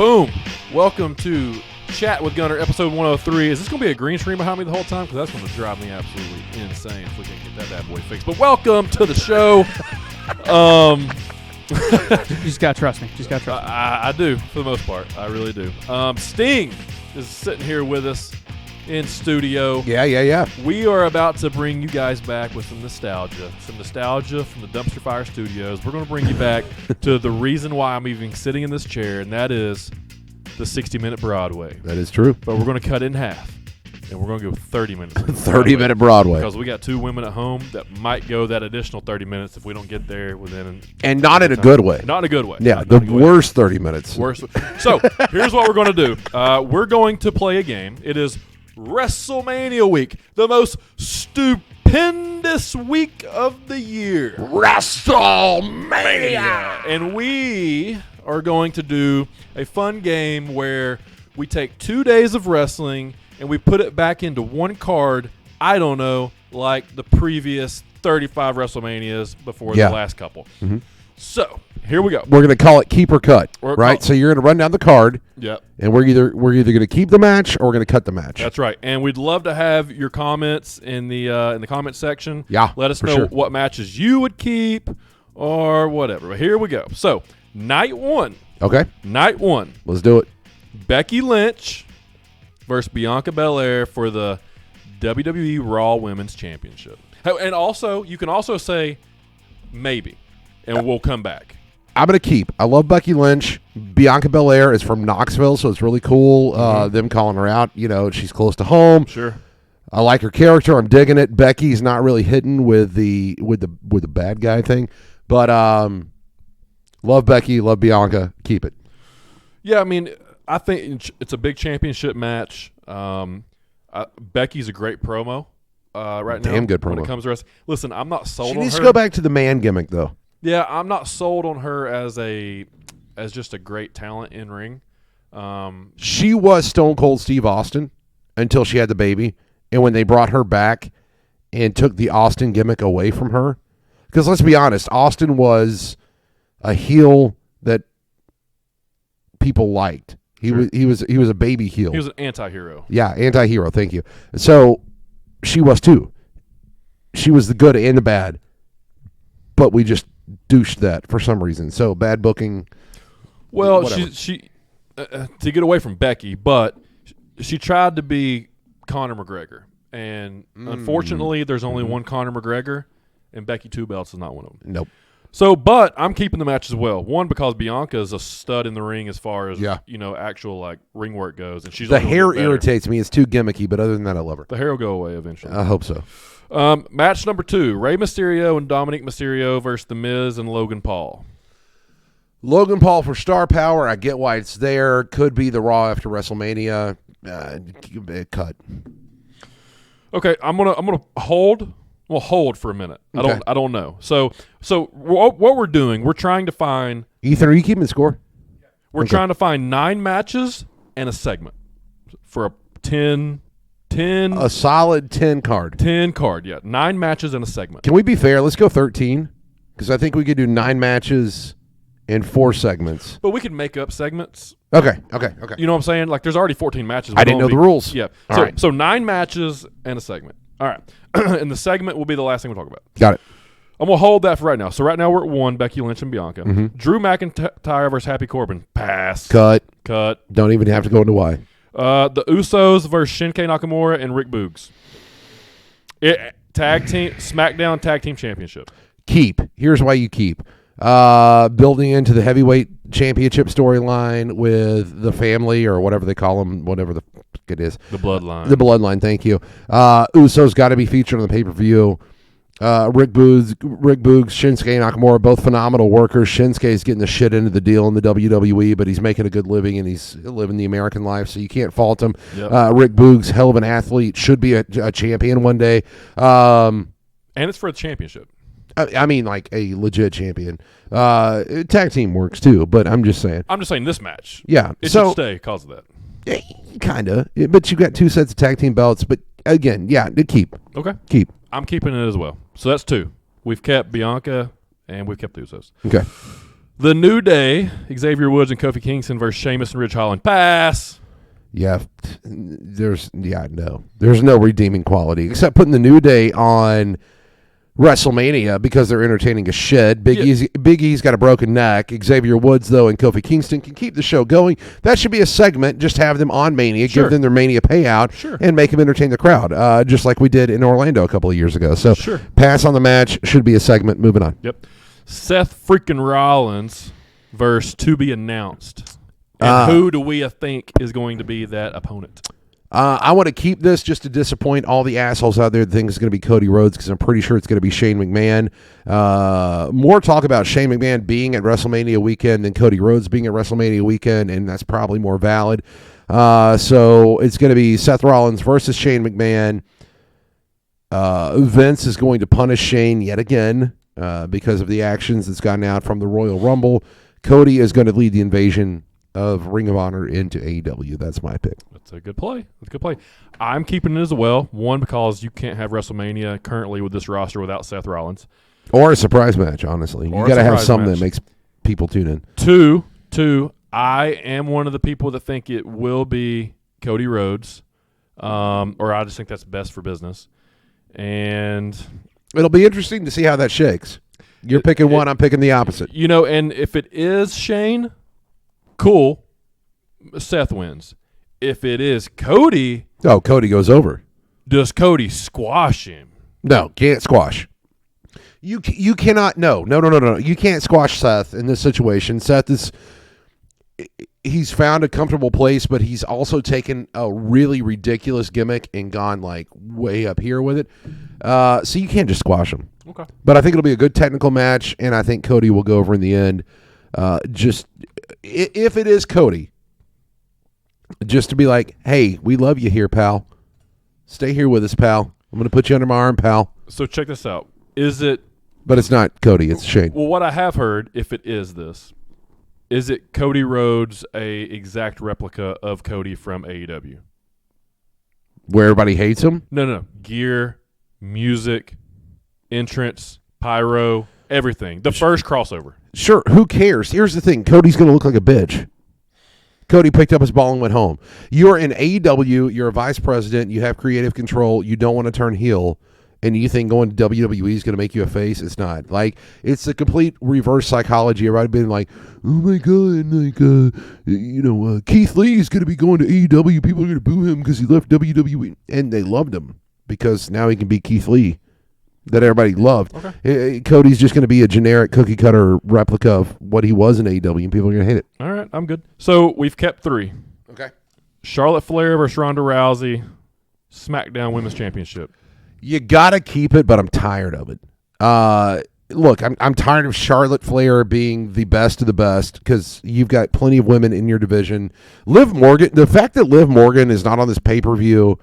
Boom. Welcome to Chat with Gunner, episode 103. Is this going to be a green screen behind me the whole time? Because that's going to drive me absolutely insane if we can get that bad boy fixed. But welcome to the show. You just got to trust me. I do, for the most part. I really do. Sting is sitting here with us in studio. Yeah. We are about to bring you guys back with some nostalgia from the Dumpster Fire Studios. We're going to bring you back to the reason why I'm even sitting in this chair, and that is the 60-minute Broadway. That is true. But we're going to cut it in half, and we're going to go 30 minutes. 30-minute Broadway. Because we got two women at home that might go that additional 30 minutes if we don't get there within. And not in a good way. Not in a good way. Yeah, the worst 30 minutes. Worst. So here's what we're going to do. We're going to play a game. It is Wrestlemania week, the most stupendous week of the year. Wrestlemania! And we are going to do a fun game where we take 2 days of wrestling and we put it back into one card, I don't know, like the previous 35 WrestleManias before the last couple. Mm-hmm. So, here we go. We're going to call it keep or cut, right? So you're going to run down the card. Yep. And we're either going to keep the match or we're going to cut the match. That's right. And we'd love to have your comments in the comment section. Yeah. Let us know what matches you would keep or whatever. But here we go. So, night one. Okay. Night one. Let's do it. Becky Lynch versus Bianca Belair for the WWE Raw Women's Championship. And also, you can also say maybe, and we'll come back. I'm going to keep. I love Becky Lynch. Bianca Belair is from Knoxville, so it's really cool them calling her out. You know, she's close to home. Sure. I like her character. I'm digging it. Becky's not really hitting with the bad guy thing, but love Becky, love Bianca. Keep it. Yeah, I mean, I think it's a big championship match. Becky's a great promo right now. Damn good promo. When it comes to wrestling. Listen, I'm not sold on her. She needs to go back to the man gimmick, though. Yeah, I'm not sold on her as just a great talent in ring. She was Stone Cold Steve Austin until she had the baby, and when they brought her back and took the Austin gimmick away from her, because let's be honest, Austin was a heel that people liked. He was a baby heel. He was an anti-hero. Yeah, anti-hero. Thank you. So she was too. She was the good and the bad, but we just douched that for some reason. So bad booking. Well, she to get away from Becky, but she tried to be Conor McGregor, and unfortunately, there's only one Conor McGregor, and Becky Two Belts is not one of them. Nope. So, but I'm keeping the match as well. One, because Bianca is a stud in the ring as far as actual like ring work goes, and she's the hair irritates me. It's too gimmicky, but other than that, I love her. The hair will go away eventually. I hope so. Match number 2, Rey Mysterio and Dominic Mysterio versus The Miz and Logan Paul. Logan Paul for star power. I get why it's there. Could be the Raw after WrestleMania. Cut. Okay, I'm gonna hold. We'll hold for a minute. Okay. I don't know. So what we're doing, we're trying to find. Ethan, are you keeping score? We're trying to find 9 matches and a segment for a 10. A solid 10 card. 10 card, yeah. 9 matches and a segment. Can we be fair? Let's go 13 because I think we could do 9 matches and 4 segments. But we can make up segments. Okay. You know what I'm saying? Like there's already 14 matches. I didn't know the rules. Yeah. All right. So 9 matches and a segment. All right. And the segment will be the last thing we'll talk about. Got it. I'm going to hold that for right now. So right now we're at 1, Becky Lynch and Bianca. Mm-hmm. Drew McIntyre versus Happy Corbin. Pass. Cut. Don't even have to go into why. The Usos versus Shinsuke Nakamura and Rick Boogs. Tag team SmackDown Tag Team Championship. Keep. Here's why you keep. Building into the heavyweight championship storyline with the family or whatever they call them, whatever the fuck it is. The bloodline. The bloodline. Thank you. Usos got to be featured on the pay-per-view. Rick Boogs, Shinsuke Nakamura, both phenomenal workers. Shinsuke's getting the shit into the deal in the WWE, but he's making a good living and he's living the American life, so you can't fault him. Yep. Rick Boogs, hell of an athlete, should be a champion one day. And it's for a championship. I mean, like a legit champion. Tag team works too, but I'm just saying. I'm just saying this match. Yeah. It should stay because of that. Kind of. But you've got 2 sets of tag team belts, but again, keep. Okay. Keep. I'm keeping it as well. So that's 2. We've kept Bianca and we've kept the Usos. Okay. The New Day, Xavier Woods and Kofi Kingston versus Sheamus and Ridge Holland. Pass. Yeah, there's no redeeming quality except putting the New Day on WrestleMania because they're entertaining as shit. Big E's got a broken neck. Xavier Woods, though, and Kofi Kingston can keep the show going. That should be a segment. Just have them on Mania, give them their Mania payout, and make them entertain the crowd, just like we did in Orlando a couple of years ago. So pass on the match. Should be a segment. Moving on. Yep. Seth freaking Rollins versus to be announced. And who do we think is going to be that opponent? I want to keep this just to disappoint all the assholes out there that think it's going to be Cody Rhodes because I'm pretty sure it's going to be Shane McMahon. More talk about Shane McMahon being at WrestleMania weekend than Cody Rhodes being at WrestleMania weekend, and that's probably more valid. So it's going to be Seth Rollins versus Shane McMahon. Vince is going to punish Shane yet again because of the actions that's gotten out from the Royal Rumble. Cody is going to lead the invasion of Ring of Honor into AEW. That's my pick. That's a good play. I'm keeping it as well. One, because you can't have WrestleMania currently with this roster without Seth Rollins. Or a surprise match, honestly. You got to have something that makes people tune in. Two, I am one of the people that think it will be Cody Rhodes, or I just think that's best for business. And it'll be interesting to see how that shakes. You're picking one, I'm picking the opposite. And if it is Shane, cool, Seth wins. If it is Cody... Oh, Cody goes over. Does Cody squash him? No, can't squash. You cannot... No. You can't squash Seth in this situation. Seth is... He's found a comfortable place, but he's also taken a really ridiculous gimmick and gone, like, way up here with it. So you can't just squash him. Okay. But I think it'll be a good technical match, and I think Cody will go over in the end. Just... If it is Cody, just to be like, hey, we love you here, pal. Stay here with us, pal. I'm going to put you under my arm, pal. So check this out. Is it... But it's not Cody. It's Shane. Well, what I have heard, if it is this, is it Cody Rhodes a exact replica of Cody from AEW? Where everybody hates him? No. Gear, music, entrance, pyro, everything. The first crossover. Sure, who cares? Here's the thing. Cody's going to look like a bitch. Cody picked up his ball and went home. You're in AEW. You're a vice president. You have creative control. You don't want to turn heel. And you think going to WWE is going to make you a face? It's not. Like, it's a complete reverse psychology. Everybody being like, oh, my God, like, Keith Lee is going to be going to AEW. People are going to boo him because he left WWE. And they loved him because now he can be Keith Lee that everybody loved. Okay. Cody's just going to be a generic cookie-cutter replica of what he was in AEW, and people are going to hate it. All right, I'm good. So we've kept 3. Okay. Charlotte Flair versus Ronda Rousey, SmackDown Women's Championship. You got to keep it, but I'm tired of it. Look, I'm tired of Charlotte Flair being the best of the best because you've got plenty of women in your division. Liv Morgan, the fact that Liv Morgan is not on this pay-per-view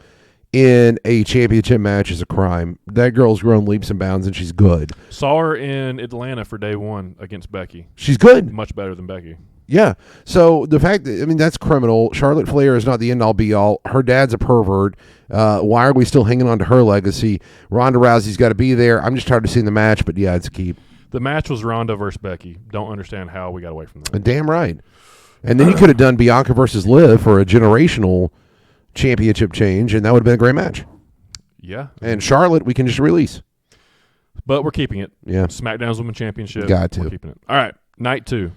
in a championship match is a crime. That girl's grown leaps and bounds, and she's good. Saw her in Atlanta for day 1 against Becky. She's good. Much better than Becky. Yeah. So the fact that, that's criminal. Charlotte Flair is not the end-all be-all. Her dad's a pervert. Why are we still hanging on to her legacy? Ronda Rousey's got to be there. I'm just tired of seeing the match, but yeah, it's a keep. The match was Ronda versus Becky. Don't understand how we got away from that. Damn right. And then you could have done Bianca versus Liv for a generational championship change, and that would have been a great match. Yeah. And Charlotte, we can just release. But we're keeping it. Yeah. SmackDown's Women's Championship. Got to. We're keeping it. All right. Night 2.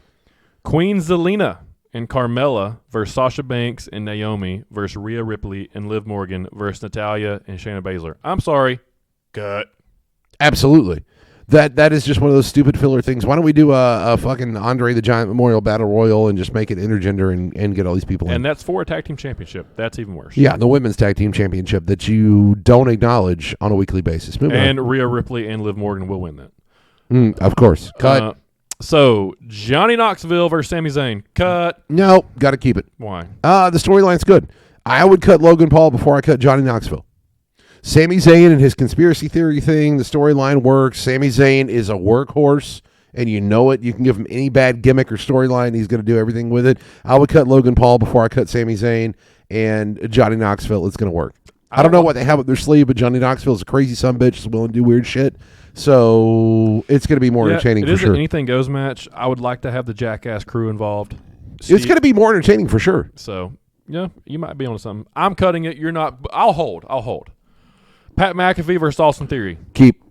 Queen Zelina and Carmella versus Sasha Banks and Naomi versus Rhea Ripley and Liv Morgan versus Natalya and Shayna Baszler. I'm sorry. Cut. Absolutely. That is just one of those stupid filler things. Why don't we do a fucking Andre the Giant Memorial Battle Royal and just make it intergender and get all these people in? And that's for a tag team championship. That's even worse. Yeah, the women's tag team championship that you don't acknowledge on a weekly basis. And Rhea Ripley and Liv Morgan will win that. Of course. Cut. So, Johnny Knoxville versus Sami Zayn. Cut. No, got to keep it. Why? The storyline's good. I would cut Logan Paul before I cut Johnny Knoxville. Sami Zayn and his conspiracy theory thing, the storyline works. Sami Zayn is a workhorse, and you know it. You can give him any bad gimmick or storyline, he's going to do everything with it. I would cut Logan Paul before I cut Sami Zayn, and Johnny Knoxville, it's going to work. I don't know what they have up their sleeve, but Johnny Knoxville is a crazy sumbitch, is willing to do weird shit. So it's going to be more entertaining for sure. It is an anything goes match. I would like to have the Jackass crew involved. It's going to be more entertaining for sure. So, yeah, you might be on something. I'm cutting it. You're not. I'll hold. Pat McAfee versus Austin Theory. Keep.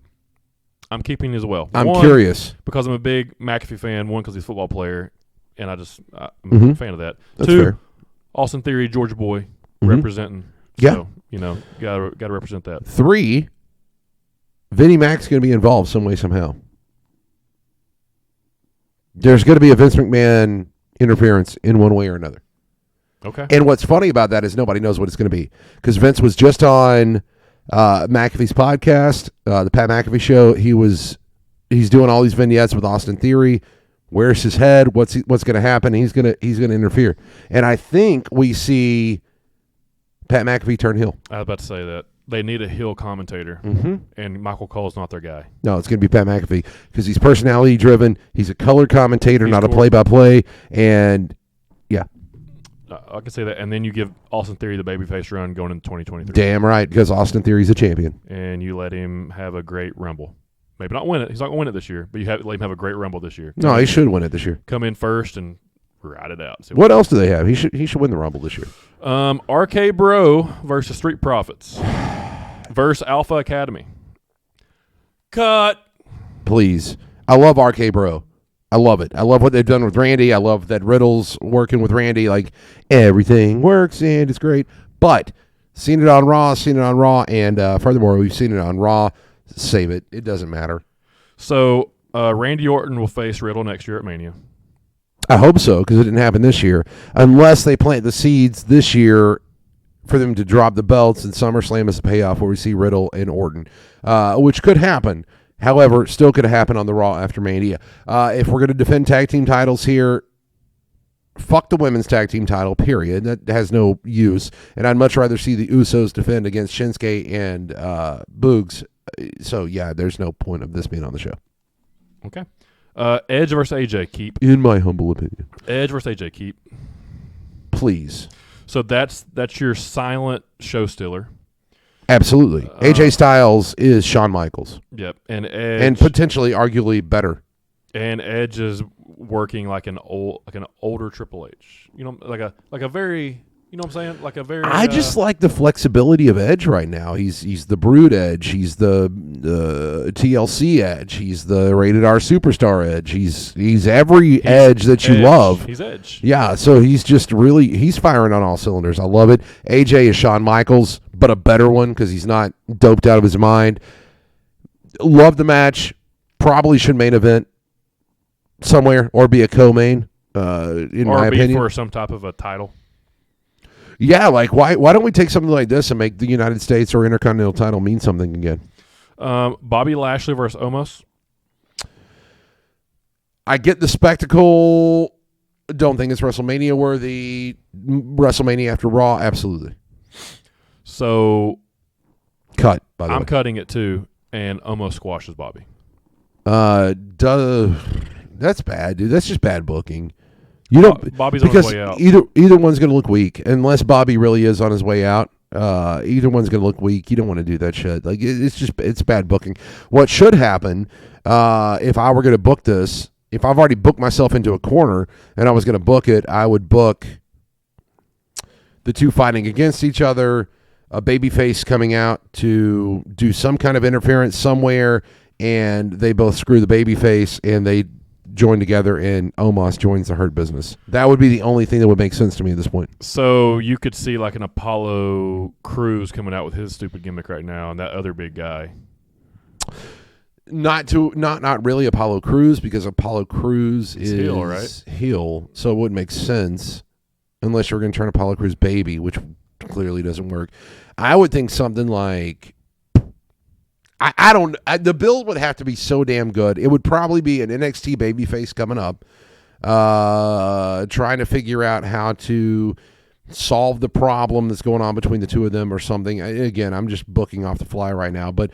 I'm keeping as well. I'm curious. Because I'm a big McAfee fan. One, because he's a football player, and I'm a fan of that. That's Two, fair. Austin Theory, Georgia boy, representing. Yeah. So, gotta represent that. 3, Vinnie Mac's going to be involved some way, somehow. There's going to be a Vince McMahon interference in one way or another. Okay. And what's funny about that is nobody knows what it's going to be. Because Vince was just on McAfee's podcast, the Pat McAfee show. He's doing all these vignettes with Austin Theory. Where's his head? What's going to happen? He's going to interfere. And I think we see Pat McAfee turn heel. I was about to say that. They need a heel commentator, and Michael Cole's not their guy. No, it's going to be Pat McAfee because he's personality-driven. He's a color commentator, not a cool. play-by-play. And, yeah. I can say that. And then you give Austin Theory the babyface run going into 2023. Damn right, because Austin Theory's a champion. And you let him have a great Rumble. Maybe not win it. He's not going to win it this year, but let him have a great Rumble this year. No, he should win it this year. Come in first and ride it out. What else do they have? He should win the Rumble this year. RK Bro versus Street Profits versus Alpha Academy. Cut. Please. I love RK Bro. I love it. I love what they've done with Randy. I love that Riddle's working with Randy. Like, everything works and it's great. But seen it on Raw, and furthermore, we've seen it on Raw. Save it. It doesn't matter. So Randy Orton will face Riddle next year at Mania. I hope so, because it didn't happen this year. Unless they plant the seeds this year for them to drop the belts and SummerSlam as a payoff where we see Riddle and Orton, which could happen. However, still could happen on the Raw after Mania. If we're going to defend tag team titles here, fuck the women's tag team title, period. That has no use. And I'd much rather see the Usos defend against Shinsuke and Boogs. So, yeah, there's no point of this being on the show. Okay. Edge versus AJ, keep. In my humble opinion. Edge versus AJ, keep. Please. So that's your silent show stealer. Absolutely. AJ Styles is Shawn Michaels. Yep. And Edge. And potentially, arguably, better. And Edge is working like an older Triple H. You know, like a very, you know what I'm saying? Like a very. I just like the flexibility of Edge right now. He's the Brood Edge. He's the TLC Edge. He's the Rated R Superstar Edge. He's every Edge that you love. He's Edge. Yeah, so he's just really, he's firing on all cylinders. I love it. AJ is Shawn Michaels, but a better one because he's not doped out of his mind. Love the match. Probably should main event somewhere or be a co-main, in my opinion. Or for some type of a title. Yeah, like why don't we take something like this and make the United States or Intercontinental title mean something again? Bobby Lashley versus Omos. I get the spectacle. Don't think it's WrestleMania worthy. WrestleMania after Raw, absolutely. So cut. By the way, I'm cutting it too, and Omos squashes Bobby. That's bad, dude. That's just bad booking. You don't Bobby's on his way out. Either one's going to look weak unless Bobby really is on his way out. Either one's going to look weak. You don't want to do that shit. Like it's bad booking. What should happen if I were going to book this? If I've already booked myself into a corner and I was going to book it, I would book the two fighting against each other, a babyface coming out to do some kind of interference somewhere, and they both screw the babyface and they join together and Omos joins the Hurt Business. That would be the only thing that would make sense to me at this point. So you could see like an Apollo Crews coming out with his stupid gimmick right now and that other big guy. Not really Apollo Crews, because Apollo Crews is heel, right? Heel, so it wouldn't make sense unless you're going to turn Apollo Crews baby, which clearly doesn't work. I would think something like the build would have to be so damn good. It would probably be an NXT babyface coming up, trying to figure out how to solve the problem that's going on between the two of them or something. Again, I'm just booking off the fly right now, but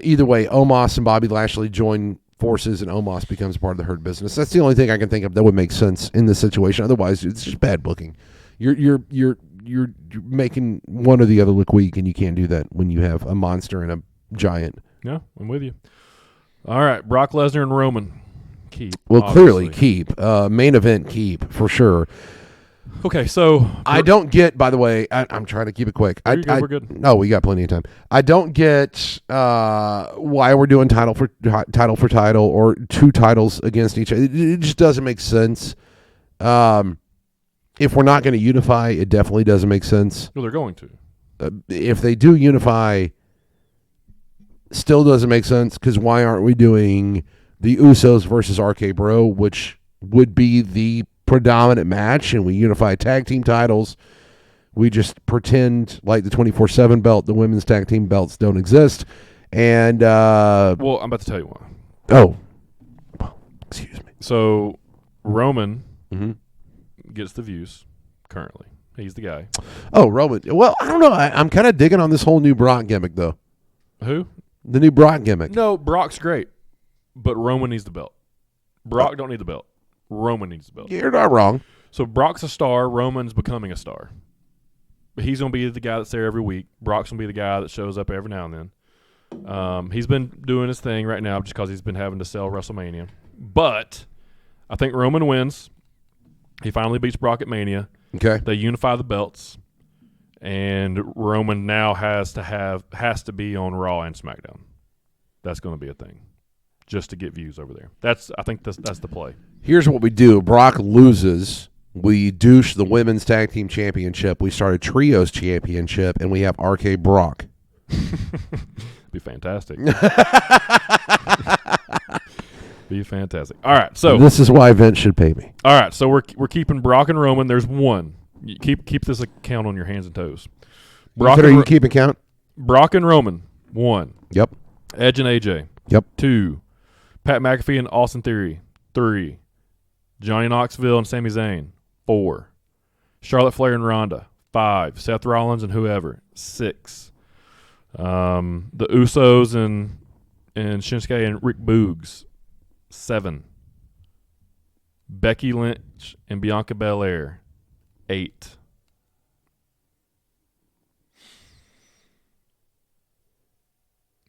either way, Omos and Bobby Lashley join forces and Omos becomes part of the Hurt Business. That's the only thing I can think of that would make sense in this situation. Otherwise, it's just bad booking. You're making one or the other look weak, and you can't do that when you have a monster and a giant. Yeah, I'm with you. All right, Brock Lesnar and Roman. Keep. Well, obviously. clearly keep. Main event keep for sure. Okay, so I don't get. By the way, I'm trying to keep it quick. You're good, we're good. No, we got plenty of time. I don't get why we're doing title for title or two titles against each other. It just doesn't make sense. If we're not going to unify, it definitely doesn't make sense. Well, they're going to. If they do unify, still doesn't make sense because why aren't we doing the Usos versus RK Bro, which would be the predominant match, and we unify tag team titles. We just pretend like the 24/7 belt, the women's tag team belts don't exist. And well, I'm about to tell you why. Oh, excuse me. So Roman gets the views currently. He's the guy. Oh, Roman. Well, I don't know. I'm kind of digging on this whole new Brock gimmick, though. Who? The new Brock gimmick. No, Brock's great, but Roman needs the belt. Brock don't need the belt. Roman needs the belt. You're not wrong. So Brock's a star. Roman's becoming a star. He's going to be the guy that's there every week. Brock's going to be the guy that shows up every now and then. He's been doing his thing right now just because he's been having to sell WrestleMania. But I think Roman wins. He finally beats Brock at Mania. Okay. They unify the belts. And Roman now has to be on Raw and SmackDown. That's going to be a thing. Just to get views over there. I think that's the play. Here's what we do. Brock loses. We douche the women's tag team championship. We start a trios championship, and we have RK Brock. Be fantastic. Be fantastic. All right, so this is why Vince should pay me. All right, so we're keeping Brock and Roman. There's one. You keep this account on your hands and toes. Brock are you keeping count? Brock and Roman, 1. Yep. Edge and AJ. Yep. 2. Pat McAfee and Austin Theory. 3. Johnny Knoxville and Sami Zayn. 4. Charlotte Flair and Ronda. 5. Seth Rollins and whoever. 6. The Usos and Shinsuke and Rick Boogs. 7. Becky Lynch and Bianca Belair. 8.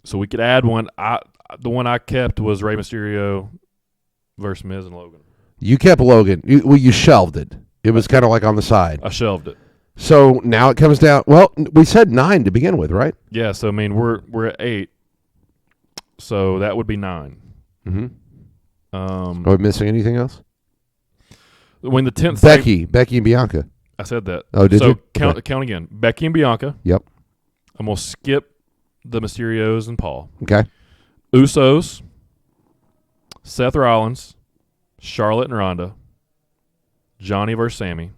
So we could add one. The one I kept was Rey Mysterio versus Miz and Logan. You kept Logan. You shelved it. It was kind of like on the side. I shelved it. So now it comes down. Well, we said 9 to begin with, right? Yeah. So I mean, we're at 8. So that would be 9. Mm-hmm. Are we missing anything else? When the 10th Becky and Bianca. I said that. Oh, did you? Count again. Becky and Bianca. Yep. I'm gonna skip the Mysterios and Paul. Okay. Usos, Seth Rollins, Charlotte and Ronda, Johnny versus Sammy,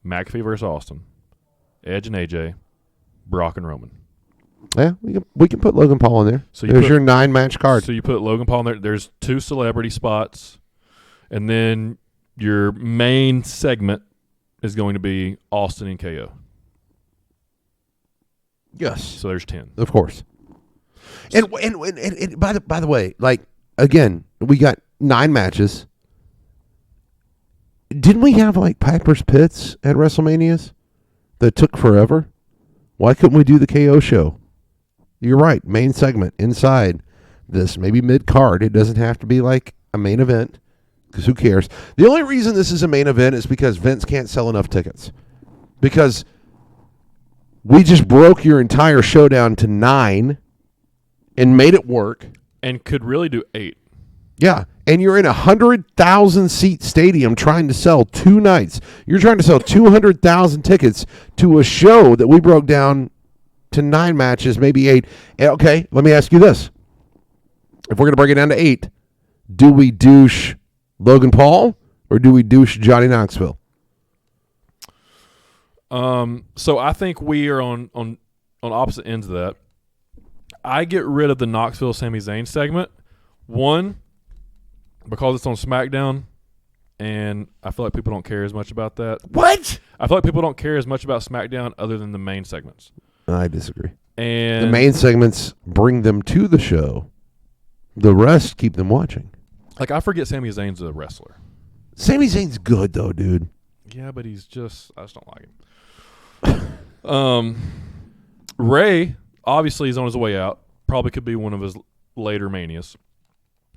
McAfee versus Austin, Edge and AJ, Brock and Roman. Yeah, we can put Logan Paul in there. So there's your 9-match card. So you put Logan Paul in there. There's 2 celebrity spots, and then your main segment is going to be Austin and KO. Yes. So there's 10. Of course. And by the way, like, again, we got 9 matches. Didn't we have like Piper's Pits at WrestleManias that took forever? Why couldn't we do the KO show? You're right. Main segment inside this, maybe mid-card. It doesn't have to be like a main event because who cares? The only reason this is a main event is because Vince can't sell enough tickets. Because we just broke your entire show down to 9 and made it work. And could really do 8. Yeah, and you're in a 100,000-seat stadium trying to sell 2 nights. You're trying to sell 200,000 tickets to a show that we broke down to 9 matches, maybe 8. Okay, let me ask you this. If we're going to break it down to 8, do we douche Logan Paul or do we douche Johnny Knoxville? So I think we are on opposite ends of that. I get rid of the Knoxville Sami Zayn segment. 1, because it's on SmackDown, and I feel like people don't care as much about that. What? I feel like people don't care as much about SmackDown other than the main segments. I disagree. And the main segments bring them to the show. The rest keep them watching. Like, I forget Sami Zayn's a wrestler. Sami Zayn's good, though, dude. Yeah, but I just don't like him. Ray, obviously, is on his way out. Probably could be one of his later manias.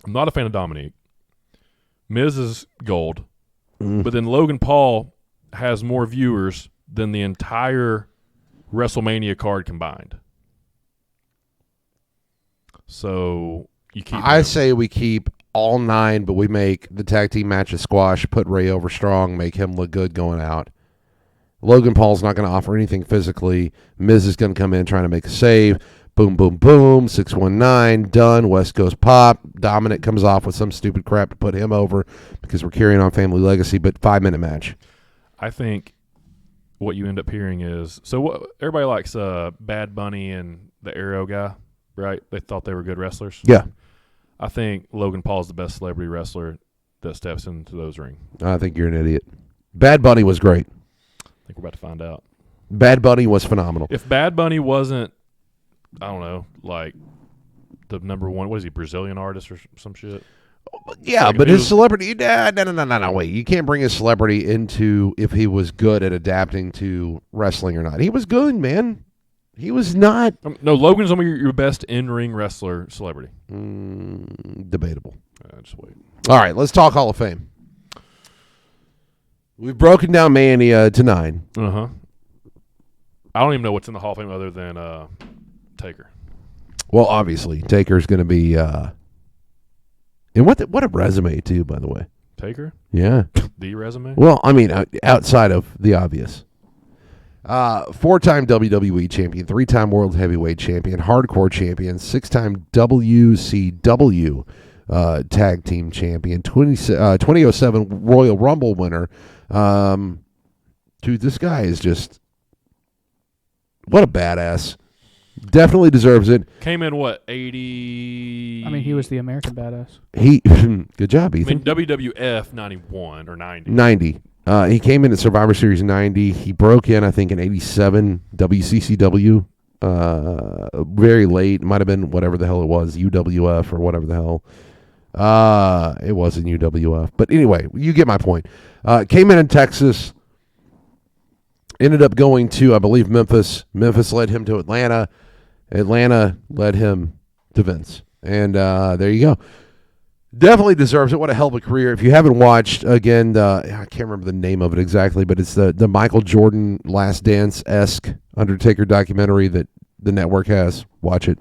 I'm not a fan of Dominique. Miz is gold. But then Logan Paul has more viewers than the entire WrestleMania card combined. So you keep I say we keep all 9, but we make the tag team match a squash, put Ray over strong, make him look good going out. Logan Paul's not going to offer anything physically. Miz is going to come in trying to make a save. Boom, boom, boom. 619, done. West Coast pop. Dominic comes off with some stupid crap to put him over because we're carrying on family legacy, but 5-minute match. I think what you end up hearing is everybody likes Bad Bunny and the Arrow guy, right? They thought they were good wrestlers. Yeah. I think Logan Paul is the best celebrity wrestler that steps into those rings. I think you're an idiot. Bad Bunny was great. I think we're about to find out. Bad Bunny was phenomenal. If Bad Bunny wasn't, I don't know, like the number one, what is he, Brazilian artist or some shit? Yeah, like but his celebrity, no, wait. You can't bring his celebrity into if he was good at adapting to wrestling or not. He was good, man. He was not. No, Logan's your best in-ring wrestler celebrity. Debatable. Just wait. All right, let's talk Hall of Fame. We've broken down Mania to 9. Uh-huh. I don't even know what's in the Hall of Fame other than Taker. Well, obviously, Taker's going to be. And what a resume, too, by the way. Taker? Yeah. The resume? Well, I mean, outside of the obvious. 4-time WWE champion, 3-time World Heavyweight champion, Hardcore champion, 6-time WCW tag team champion, 2007 Royal Rumble winner. Dude, this guy is just... What a badass. Definitely deserves it. Came in, 80... I mean, he was the American badass. Good job, Ethan. WWF 91 or 90. 90. He came in at Survivor Series 90. He broke in, I think, in 87 WCCW. Very late. Might have been whatever the hell it was, UWF or whatever the hell. It wasn't UWF. But anyway, you get my point. Came in Texas. Ended up going to, I believe, Memphis. Memphis led him to Atlanta. Atlanta led him to Vince. And there you go. Definitely deserves it. What a hell of a career. If you haven't watched, again, I can't remember the name of it exactly, but it's the Michael Jordan Last Dance-esque Undertaker documentary that the network has. Watch it.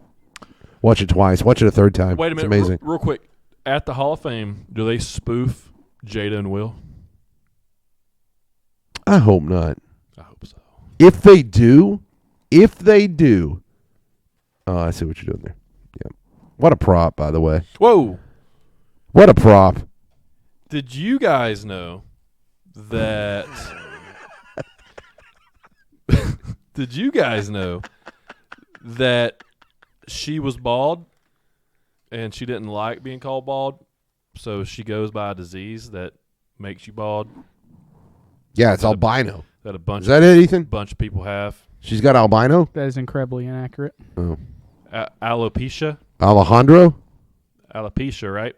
Watch it twice. Watch it a third time. Wait a minute. It's amazing. Real quick. At the Hall of Fame, do they spoof Jada and Will? I hope not. I hope so. If they do, I see what you're doing there. Yeah. What a prop, by the way. Whoa. What a prop. Did you guys know that... Did you guys know that she was bald and she didn't like being called bald? So she goes by a disease that makes you bald. Yeah, it's albino. That a bunch Is that it, Ethan? bunch of people have. She's got albino? That is incredibly inaccurate. Oh. Alopecia. Alejandro? Alopecia, right?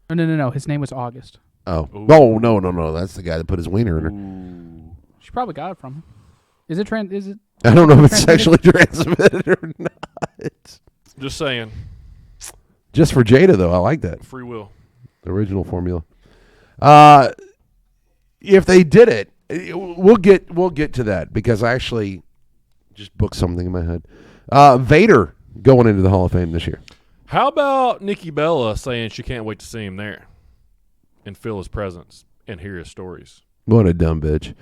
No. His name was August. Oh. Ooh. No. That's the guy that put his wiener in her. Ooh. She probably got it from him. Is it I don't know if it's sexually transmitted or not. Just saying. Just for Jada, though. I like that. Free will. The original formula. If they did it, we'll get to that because I actually just booked something in my head. Vader going into the Hall of Fame this year. How about Nikki Bella saying she can't wait to see him there and feel his presence and hear his stories? What a dumb bitch.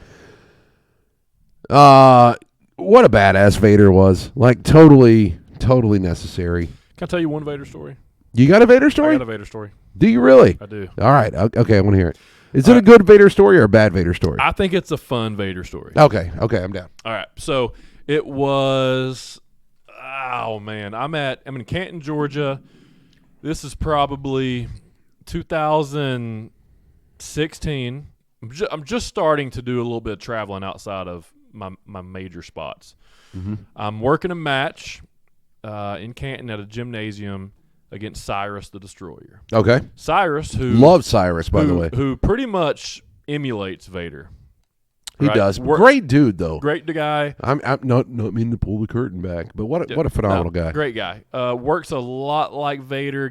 What a badass Vader was. Like, totally necessary. Can I tell you one Vader story? You got a Vader story? I got a Vader story. Do you really? I do. All right. Okay, I want to hear it. Is it a good Vader story or a bad Vader story? I think it's a fun Vader story. Okay, I'm down. All right. So it was, oh, man. I'm in Canton, Georgia. This is probably 2016. I'm just starting to do a little bit of traveling outside of my major spots. Mm-hmm. I'm working a match in Canton at a gymnasium against Cyrus the Destroyer. Okay. Cyrus, who Love Cyrus, by the way. who pretty much emulates Vader. He right? does. Great dude, though. Great guy. I'm not meaning to pull the curtain back, but what a phenomenal guy. Great guy. Works a lot like Vader.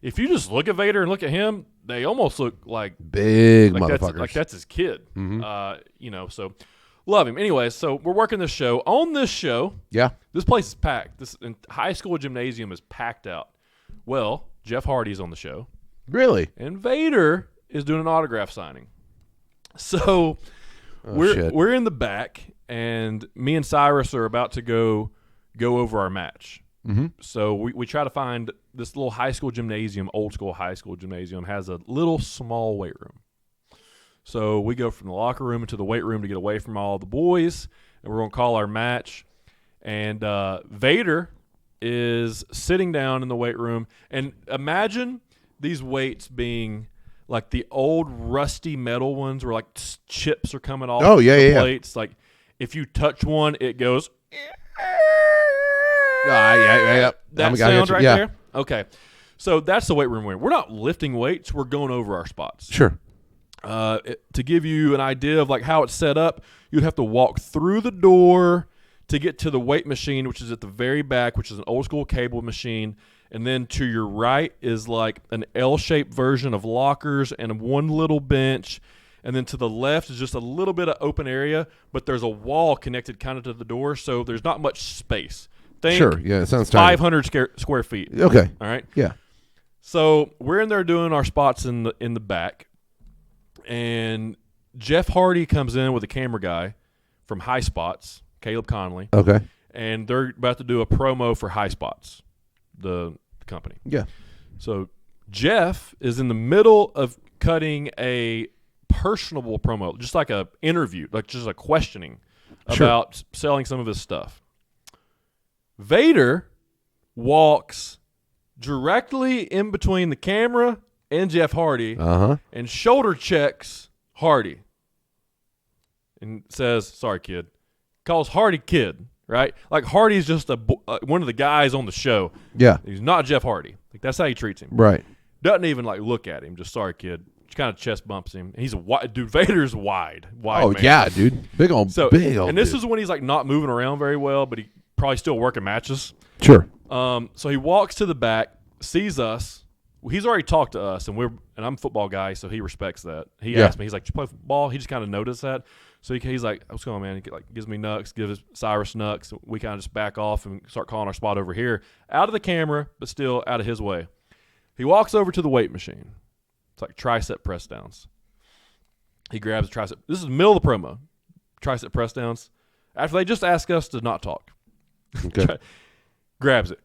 if you just look at Vader and look at him, they almost look like Big like motherfuckers. that's his kid. Mhm. So love him. Anyway, so we're working this show. On this show, Yeah. this place is packed. This high school gymnasium is packed out. Well, Jeff Hardy's on the show, Really? and Vader is doing an autograph signing. So Shit. we're in the back, and me and Cyrus are about to go over our match. Mm-hmm. So we try to find this little high school gymnasium, old school high school gymnasium, has a little small weight room. So we go from the locker room into the weight room to get away from all the boys, and we're going to call our match. And Vader is sitting down in the weight room. And imagine these weights being like the old rusty metal ones where like chips are coming off the plates. Like if you touch one, it goes... Yeah. That sound right there? Okay. So that's the weight room we're in. We're not lifting weights. We're going over our spots. Sure. To give you an idea of like how it's set up, you'd have to walk through the door to get to the weight machine, which is at the very back, which is an old school cable machine. And then to your right is like an L-shaped version of lockers and one little bench. And then to the left is just a little bit of open area, but there's a wall connected kind of to the door, so there's not much space. Sure. Yeah, it sounds tiny. 500 square feet. Okay. All right. Yeah. So we're in there doing our spots in the back, and Jeff Hardy comes in with a camera guy from High Spots, Caleb Conley. Okay. And they're about to do a promo for High Spots, the company. Yeah. So Jeff is in the middle of cutting a personable promo, just like a interview, like just a questioning about selling some of his stuff. Vader walks directly in between the camera and Jeff Hardy and shoulder checks Hardy and says, "Sorry, kid." Calls Hardy kid, right? Like Hardy's just one of the guys on the show. Yeah. He's not Jeff Hardy. Like that's how he treats him. Right. Doesn't even like look at him. Just sorry, kid. Just kind of chest bumps him. He's a wide dude. Vader's wide. Oh man. yeah, dude. Big old. And this is when he's like not moving around very well, but he probably still working matches. Sure. So he walks to the back, sees us. Well, he's already talked to us, and I'm a football guy, so he respects that. He asked me, he's like, "Did you play football?" He just kind of noticed that, so he's like, "What's going on, man?" He gives me nucks, gives Cyrus nucks. We kind of just back off and start calling our spot over here, out of the camera, but still out of his way. He walks over to the weight machine. It's like tricep press downs. He grabs a tricep. This is the middle of the promo. Tricep press downs. After they just ask us to not talk. Okay. Grabs it.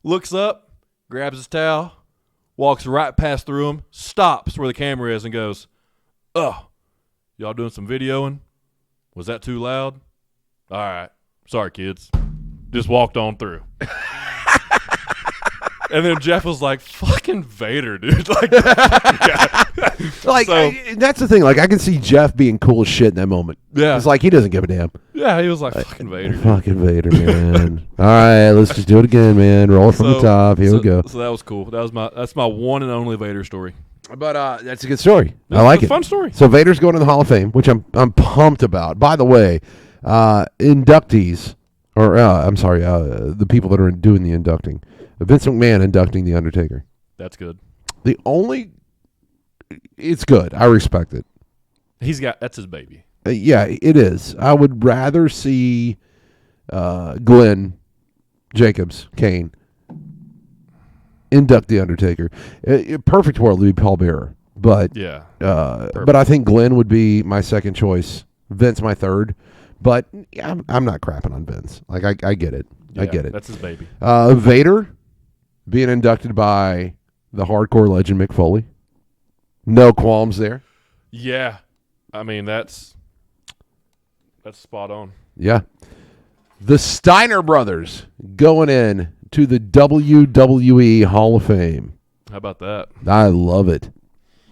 Looks up, grabs his towel, walks right past through him, stops where the camera is and goes, "Oh, y'all doing some videoing? Was that too loud? All right. Sorry, kids." Just walked on through. And then Jeff was like, "Fucking Vader, dude." Like, that's the thing. Like, I can see Jeff being cool as shit in that moment. Yeah. It's like he doesn't give a damn. Yeah, he was like, "Fucking Vader." Dude. Fucking Vader, man. All right, let's just do it again, man. Roll it from the top. Here we go. So that was cool. That's my one and only Vader story. But that's a good story. I like It's it. a fun story. So Vader's going to the Hall of Fame, which I'm pumped about. By the way, inductees, or the people that are doing the inducting. Vince McMahon inducting The Undertaker. That's good. It's good. I respect it. That's his baby. Yeah, it is. I would rather see Glenn Jacobs, Kane, induct The Undertaker. Perfect world would be Paul Bearer. But, yeah. But I think Glenn would be my second choice. Vince my third. But I'm not crapping on Vince. Like, I get it. Yeah, I get it. That's his baby. Vader being inducted by the hardcore legend Mick Foley. No qualms there. Yeah. I mean, that's spot on. Yeah. The Steiner brothers going in to the WWE Hall of Fame. How about that? I love it.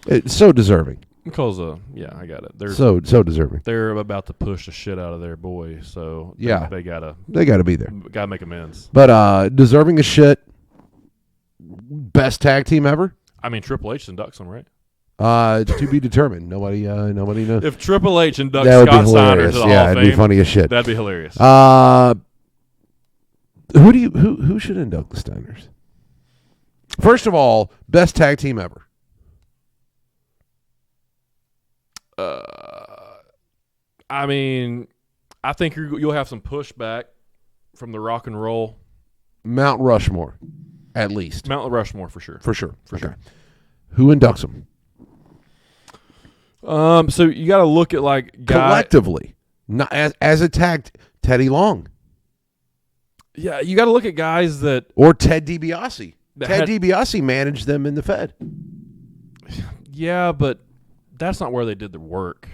It's so deserving. Because, yeah, I got it. They're so deserving. They're about to push the shit out of their boy, so yeah, they gotta be there. Gotta make amends. But deserving as shit. Best tag team ever. I mean, Triple H inducts them, right? To be determined. Nobody knows. If Triple H inducts That would be Scott Steiner hilarious. to the Yeah, Hall of it'd Fame, be funny as shit. that'd be hilarious. Who should induct the Steiners? First of all, best tag team ever. I mean, I think you'll have some pushback from the Rock and Roll. Mount Rushmore, at least. Mount Rushmore for sure. For sure. Sure. Who inducts them? So you got to look at like Collectively, not as a tag. Teddy Long Yeah, you got to look at guys that or Ted DiBiase. That Ted had- DiBiase managed them in the Fed. Yeah, but that's not where they did the work.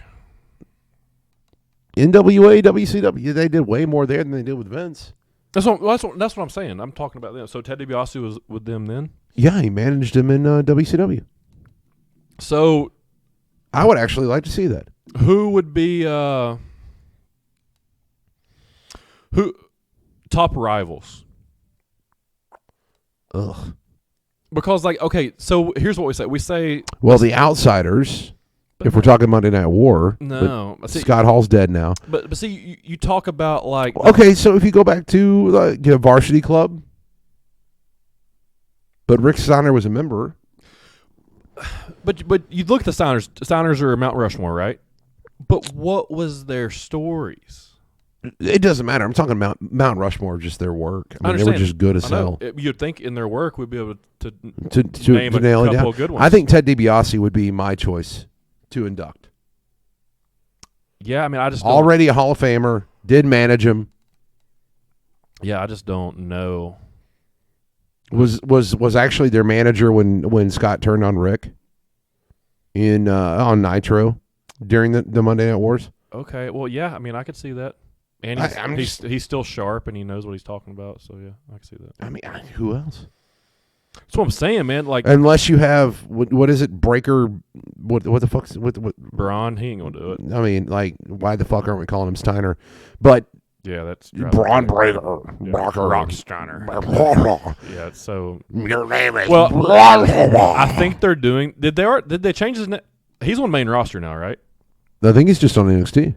NWA, WCW, they did way more there than they did with Vince. That's what I'm saying. I'm talking about them. So Ted DiBiase was with them then. Yeah, he managed them in WCW. So I would actually like to see that. who would be who top rivals? Ugh. Because like, okay, so here's what we say. We say Well, the Outsiders, if we're talking Monday Night War. no. But Scott Hall's dead now. But see, you talk about like Okay, so if you go back to Varsity Club, but Rick Steiner was a member. But you look at the Steiners. Steiners are Mount Rushmore, right? But what was their stories? It doesn't matter. I'm talking about Mount Rushmore, just their work. I mean, they were understand. just good as I know. hell. You'd think in their work we'd be able to To name a nail it couple down. of good ones. I think Ted DiBiase would be my choice to induct. Yeah, I mean, I just don't, Already a Hall of Famer, did manage him. Yeah, I just don't know. Was actually their manager when Scott turned on Rick in on Nitro during the Monday Night Wars. Okay, well, yeah, I mean, I could see that. And he's still sharp and he knows what he's talking about. So yeah, I can see that. I mean, who else? That's what I'm saying, man. Like Unless you have what is it? Breaker? What the fuck's what? Braun, he ain't gonna do it. I mean, like, why the fuck aren't we calling him Steiner? But Yeah, that's Braun Breaker, Rock Steiner. Yeah, so Your name is. well, I think they're doing. Did they change his name? He's on main roster now, right? I think he's just on NXT.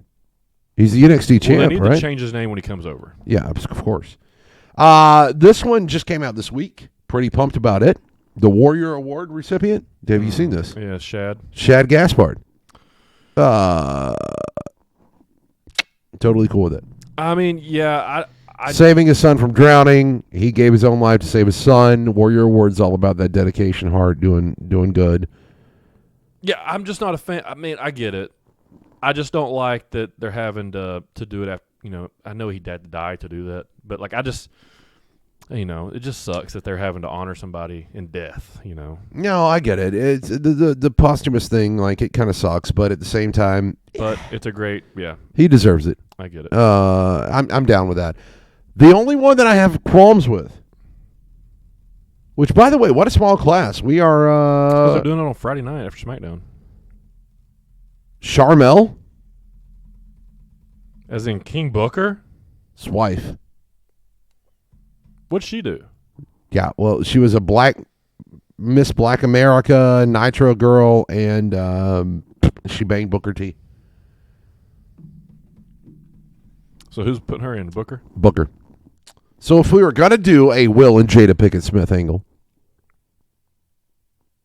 He's the NXT Well, champ, they need right? to change his name when he comes over. Yeah, of course. This one just came out this week. Pretty pumped about it. The Warrior Award recipient. Have you seen this? Yeah, Shad. Shad Gaspard. Totally cool with it. I mean, yeah, I Saving his son from drowning. He gave his own life to save his son. Warrior Award's all about that dedication, heart, doing good. yeah, I'm just not a fan. I mean, I get it. I just don't like that they're having to do it after. You know, I know he had to die to do that, but like, I just, you know, it just sucks that they're having to honor somebody in death. You know. No, I get it. It's the posthumous thing. Like, it kind of sucks, but at the same time, But it's a great, yeah, he deserves it. I get it. I'm down with that. The only one that I have qualms with, which, by the way, what a small class. We are 'Cause they're doing it on Friday night after SmackDown. Charmel, As in King Booker? his wife. What'd she do? Yeah, well, she was a Miss Black America, Nitro girl, and she banged Booker T. So who's putting her in? Booker? Booker. So if we were going to do a Will and Jada Pinkett Smith angle,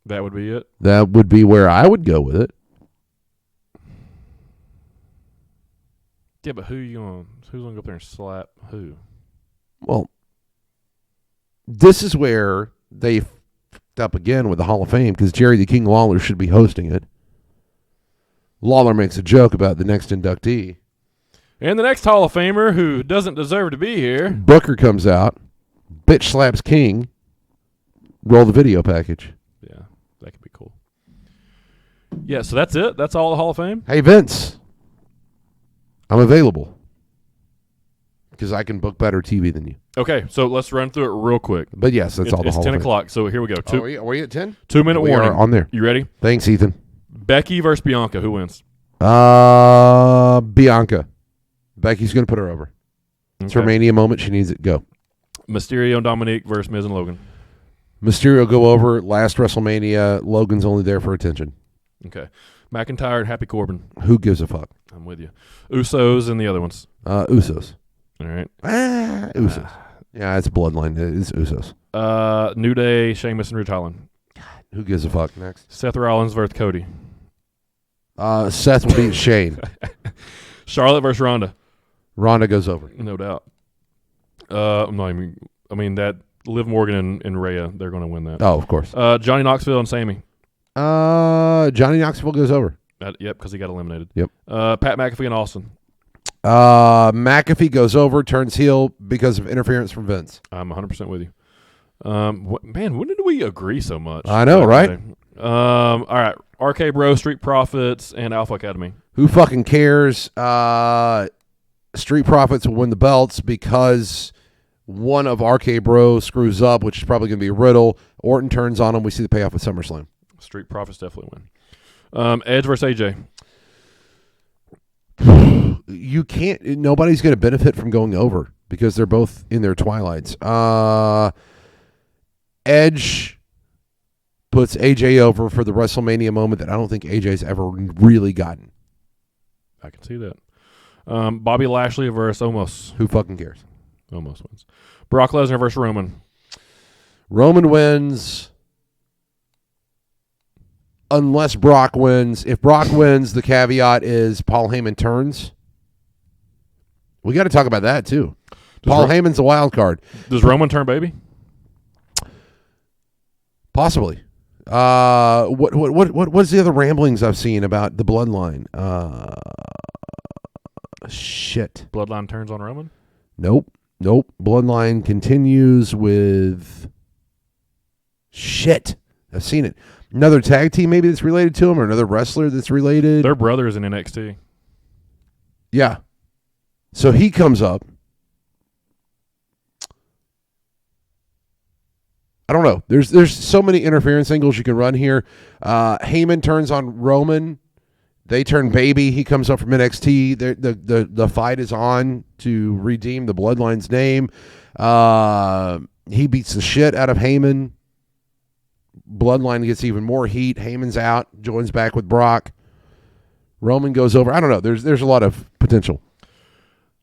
That would be it? that would be where I would go with it. Yeah, but who's gonna go up there and slap who? Well, this is where they f***ed up again with the Hall of Fame because Jerry the King Lawler should be hosting it. Lawler makes a joke about the next inductee. And the next Hall of Famer who doesn't deserve to be here. Booker comes out, bitch slaps King, roll the video package. Yeah, that could be cool. Yeah, so that's it? That's all the Hall of Fame? Hey, Vince, I'm available because I can book better TV than you. Okay, so let's run through it real quick. But yes, that's all the It's Hall 10 of Fame. o'clock, so here we go. Are we at 10? 2-minute We warning. are on there. You ready? Thanks, Ethan. Becky versus Bianca. Who wins? Bianca. Becky's going to put her over. It's her Okay. Mania moment. She needs it. Go. Mysterio and Dominique versus Miz and Logan. Mysterio go over. Last WrestleMania, Logan's only there for attention. Okay. McIntyre and Happy Corbin. Who gives a fuck? I'm with you. Usos and the other ones. Usos. All right. Usos. Yeah, it's Bloodline. It's Usos. New Day, Sheamus and Ridge Holland. Who gives a fuck? Next. Seth Rollins versus Cody. Seth will beat Shane. Charlotte versus Ronda. Ronda goes over. No doubt. That Liv Morgan and Rhea, they're going to win that. Oh, of course. Johnny Knoxville and Sammy. Johnny Knoxville goes over. Yep, because he got eliminated. Yep. Pat McAfee and Austin. McAfee goes over, turns heel because of interference from Vince. I'm 100% with you. Man, when did we agree so much? I know, right? All right. RK Bro, Street Profits, and Alpha Academy. Who fucking cares? Street Profits will win the belts because one of RK Bro screws up, which is probably going to be Riddle. Orton turns on him. We see the payoff at SummerSlam. Street Profits definitely win. Edge versus AJ. You can't. Nobody's going to benefit from going over because they're both in their twilights. Edge puts AJ over for the WrestleMania moment that I don't think AJ's ever really gotten. I can see that. Bobby Lashley versus Omos. Who fucking cares? Omos wins. Brock Lesnar versus Roman. Roman wins unless Brock wins. If Brock wins, the caveat is Paul Heyman turns. We got to talk about that too. Paul Heyman's a wild card. Does Roman turn baby? Possibly. What's the other ramblings I've seen about the bloodline? Shit. Bloodline turns on Roman? Nope. Bloodline continues with shit. I've seen it. Another tag team maybe that's related to him, or another wrestler that's related. Their brothers in NXT. Yeah. So he comes up. I don't know. There's so many interference angles you can run here. Heyman turns on Roman. They turn baby. He comes up from NXT. The fight is on to redeem the Bloodline's name. He beats the shit out of Heyman. Bloodline gets even more heat. Heyman's out. Joins back with Brock. Roman goes over. I don't know. There's a lot of potential.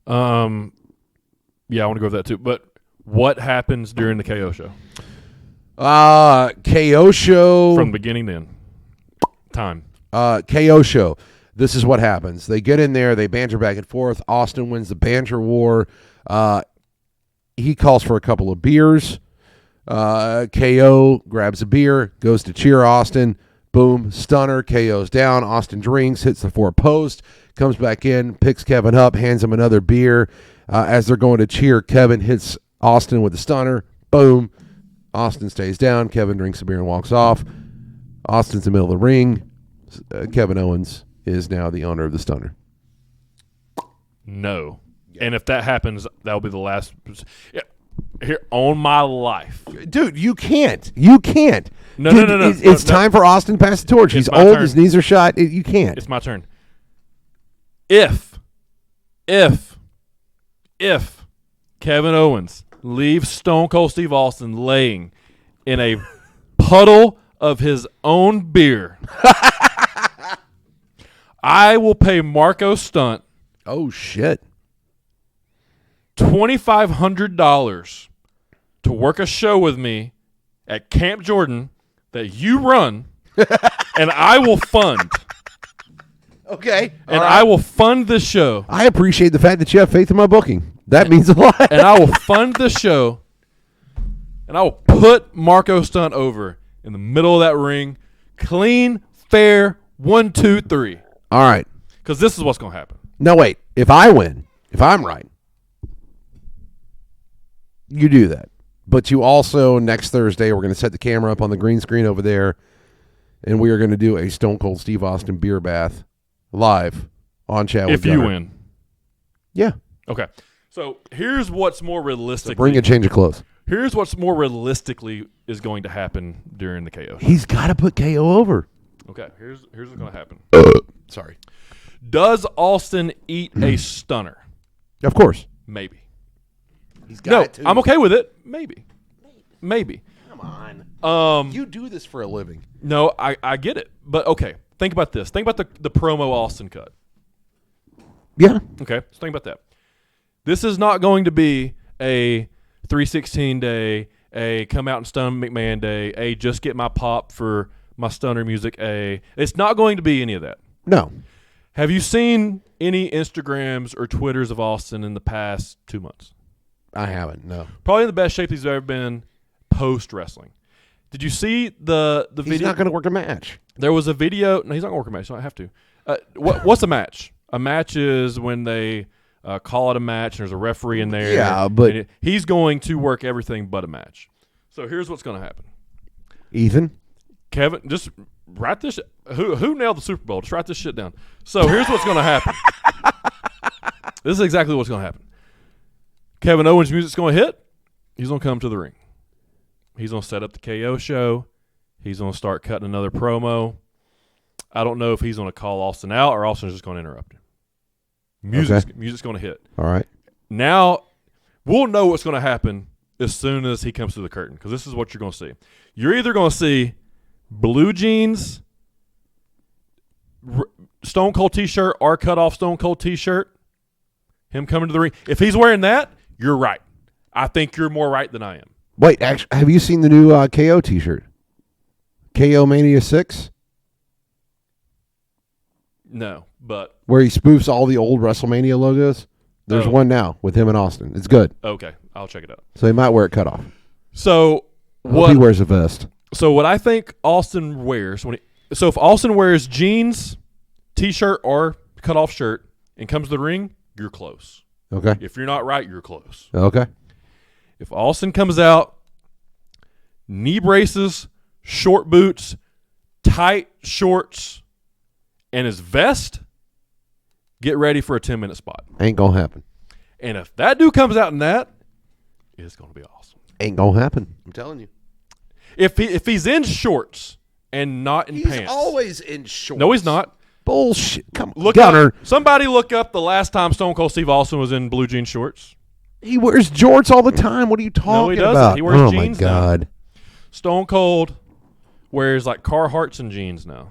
Yeah, I want to go with that too. But what happens during the KO show? KO show. From beginning to end. Time. KO show. This is what happens. They get in there. They banter back and forth. Austin wins the banter war. He calls for a couple of beers. KO grabs a beer, goes to cheer Austin. Boom, stunner. KO's down. Austin drinks, hits the 4-post, comes back in, picks Kevin up, hands him another beer. As they're going to cheer, Kevin hits Austin with the stunner. Boom. Austin stays down. Kevin drinks a beer and walks off. Austin's in the middle of the ring. Kevin Owens is now the owner of the stunner. No. Yeah. And if that happens, that'll be the last. Yeah. Here on my life, dude, you can't. No. It's time for Austin to pass the torch. He's old. Turn. His knees are shot. You can't. It's my turn. If Kevin Owens leaves Stone Cold Steve Austin laying in a puddle of his own beer, I will pay Marco Stunt. Oh shit. $2,500 to work a show with me at Camp Jordan that you run, and I will fund. Okay. And I will fund this show. I appreciate the fact that you have faith in my booking. That means a lot. And I will fund the show, and I will put Marco Stunt over in the middle of that ring. Clean, fair, 1, 2, 3. All right. Because this is what's going to happen. No, wait. If I win, if I'm right, you do that. But you also, next Thursday, we're going to set the camera up on the green screen over there, and we are going to do a Stone Cold Steve Austin beer bath live on Chat with Gunner. If you win. Yeah. Okay. So here's what's more realistic. So bring a change of clothes. Here's what's more realistically is going to happen during the KO show. He's got to put KO over. Okay. Here's what's going to happen. Sorry. Does Austin eat a stunner? Of course. Maybe. He's got it too. I'm okay with it. Maybe. Come on. You do this for a living. No, I get it. But okay. think about this. Think about the promo Austin cut. Yeah. Okay, so think about that. This is not going to be a 316 day, a come out and stun McMahon day, a just get my pop for my stunner music. It's not going to be any of that. No. Have you seen any Instagrams or Twitters of Austin in the past 2 months? I haven't. No. Probably in the best shape he's ever been post wrestling. Did you see the video? He's not going to work a match. There was a video. No, he's not going to work a match. So I have to. What's a match? A match is when they call it a match and there's a referee in there. Yeah, but he's going to work everything but a match. So here's what's going to happen. Ethan, Kevin, just write this. Who nailed the Super Bowl? Just write this shit down. So here's what's going to happen. This is exactly what's going to happen. Kevin Owens' music's going to hit. He's going to come to the ring. He's going to set up the KO show. He's going to start cutting another promo. I don't know if he's going to call Austin out or Austin's just going to interrupt him. Music's going to hit. All right. Now, we'll know what's going to happen as soon as he comes through the curtain, because this is what you're going to see. You're either going to see blue jeans, Stone Cold t-shirt, or cut off Stone Cold t-shirt, him coming to the ring. If he's wearing that, you're right. I think you're more right than I am. Wait, actually, have you seen the new KO t-shirt? KO Mania 6? No, but Where he spoofs all the old WrestleMania logos? There's Oh. one now with him and Austin. It's good. okay, I'll check it out. So he might wear it cut off. So I hope he wears a vest. So what I think Austin wears if Austin wears jeans, t-shirt, or cut off shirt and comes to the ring, you're close. Okay. If you're not right, you're close. Okay. If Austin comes out, knee braces, short boots, tight shorts, and his vest, get ready for a 10-minute spot. Ain't going to happen. And if that dude comes out in that, it's going to be awesome. Ain't going to happen. I'm telling you. If he's in shorts and not in pants. He's always in shorts. No, he's not. Bullshit. Come on. Look Gunner. up. Somebody look up the last time Stone Cold Steve Austin was in blue jean shorts. He wears jorts all the time. What are you talking he doesn't. about? He wears oh jeans my now. God. Stone Cold wears like Carhartts and jeans now.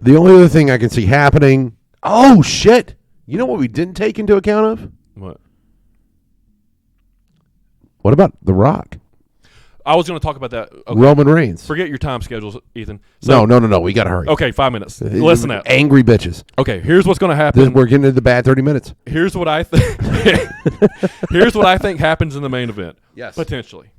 The only other thing I can see happening. Oh, shit. You know what we didn't take into account of? What? What about The Rock? I was going to talk about that. Okay. Roman Reigns. Forget your time schedules, Ethan. So, No. We got to hurry. Okay, 5 minutes. Listen up. Angry bitches. Okay, here's what's going to happen. We're getting into the bad 30 minutes. Here's what I think. Here's what I think happens in the main event. Yes. Potentially.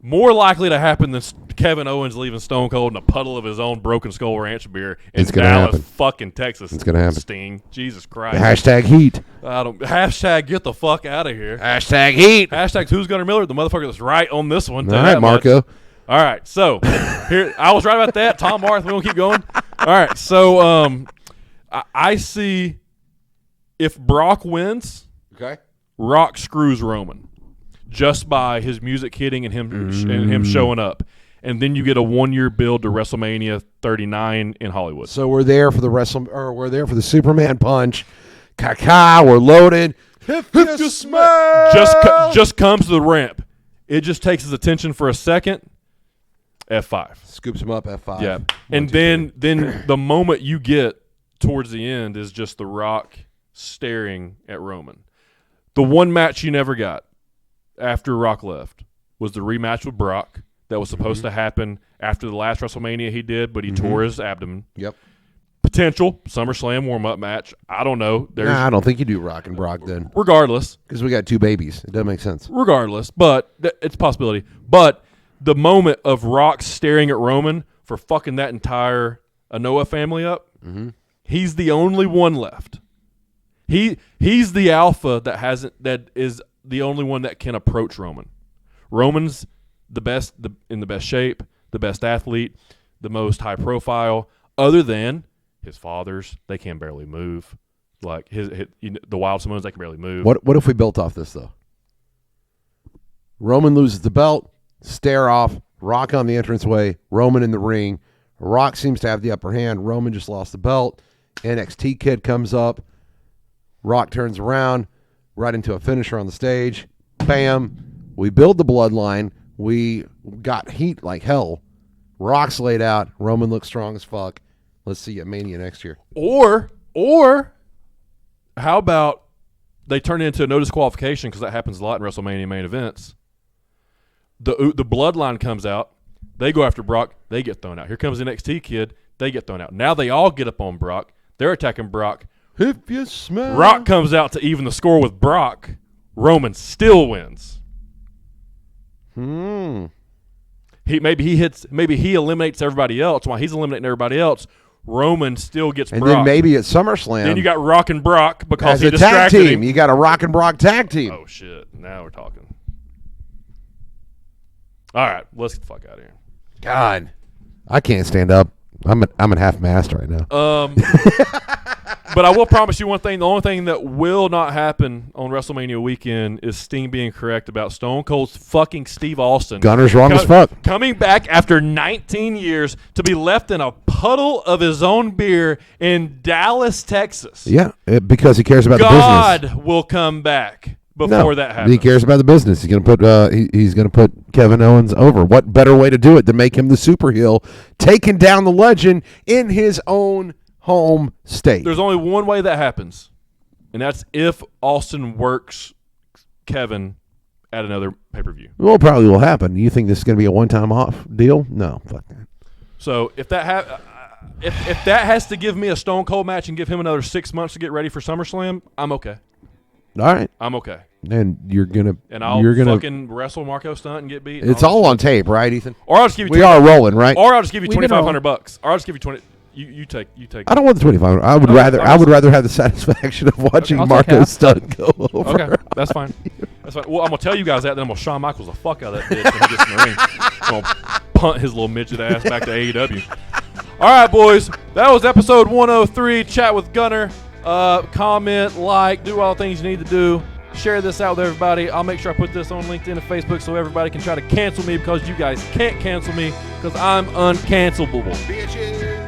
More likely to happen than Kevin Owens leaving Stone Cold in a puddle of his own Broken Skull Ranch beer in It's gonna Dallas, happen. fucking Texas. It's gonna happen. Sting. Jesus Christ. Hashtag heat. Hashtag get the fuck out of here. Hashtag heat. Hashtag who's Gunner Miller, the motherfucker that's right on this one. All right, Marco. All right, so here I was right about that. Tom Marth, we gonna keep going. All right, so I see if Brock wins, Okay. Rock screws Roman just by his music hitting and him showing up, and then you get a 1-year build to WrestleMania 39 in Hollywood. So we're there for the we're there for the Superman punch. We're loaded. If you smell. Just comes to the ramp. It just takes his attention for a second. F5. Scoops him up. F5. Yeah, and then the moment you get towards the end is just The Rock staring at Roman. The one match you never got after Rock left was the rematch with Brock that was supposed to happen after the last WrestleMania he did, but he tore his abdomen. Yep. Potential SummerSlam warm-up match. I don't know. I don't think you do Rock and Brock then, Regardless, because we got 2 babies. It doesn't make sense. but it's a possibility. But the moment of Rock staring at Roman for fucking that entire Anoa'i family up, he's the only one left. He's the alpha that is the only one that can approach Roman. Roman's the best, in the best shape, the best athlete, the most high profile, other than his fathers. They can barely move. Like the Wild Samoans, they can barely move. What if we built off this though? Roman loses the belt, stare off, Rock on the entranceway, Roman in the ring. Rock seems to have the upper hand. Roman just lost the belt. NXT kid comes up. Rock turns around, right into a finisher on the stage. Bam. We build the bloodline. We got heat like hell. Rock's laid out. Roman looks strong as fuck. Let's see you at Mania next year. Or how about they turn it into a no disqualification, because that happens a lot in WrestleMania main events. The bloodline comes out. They go after Brock. They get thrown out. Here comes the NXT kid. They get thrown out. Now they all get up on Brock. They're attacking Brock. If you smell. Rock comes out to even the score with Brock. Roman still wins. Maybe he eliminates everybody else. While he's eliminating everybody else, Roman still gets and Brock. then maybe at SummerSlam. Then you got Rock and Brock because as he a tag distracted team. him. You got a Rock and Brock tag team. Oh, shit. Now we're talking. All right. Let's get the fuck out of here. God. I can't stand up. I'm in half mast right now. But I will promise you one thing. The only thing that will not happen on WrestleMania weekend is Sting being correct about Stone Cold's fucking Steve Austin. Gunner's wrong as fuck. Coming back after 19 years to be left in a puddle of his own beer in Dallas, Texas. Yeah, because he cares about the business. God will come back before that happens. He cares about the business. He's gonna put he's gonna put Kevin Owens over. What better way to do it than make him the super heel, taking down the legend in his own home state? There's only one way that happens, and that's if Austin works Kevin at another pay-per-view. Well, probably will happen. You think this is going to be a one-time off deal? No, fuck that. So if that if that has to give me a Stone Cold match and give him another 6 months to get ready for SummerSlam, I'm okay. All right. I'm okay. And you're gonna fucking wrestle Marco Stunt and get beat. It's all on tape, right, Ethan? Or I'll just give you. We are rolling, right? Or I'll just give you We've been $2,500. Or I'll just give you 20. You take. I don't want the 25. I would rather have the satisfaction of watching I'll take Marco half. Stunt go over. Okay, that's fine. That's fine. Well, I'm gonna tell you guys that. Then I'm gonna Shawn Michaels the fuck out of that bitch when he gets in the ring. I'm gonna punt his little midget ass back to AEW. All right, boys. That was episode 103. Chat with Gunner. Comment, like, do all the things you need to do. Share this out with everybody. I'll make sure I put this on LinkedIn and Facebook so everybody can try to cancel me, because you guys can't cancel me because I'm uncancelable. Bitches.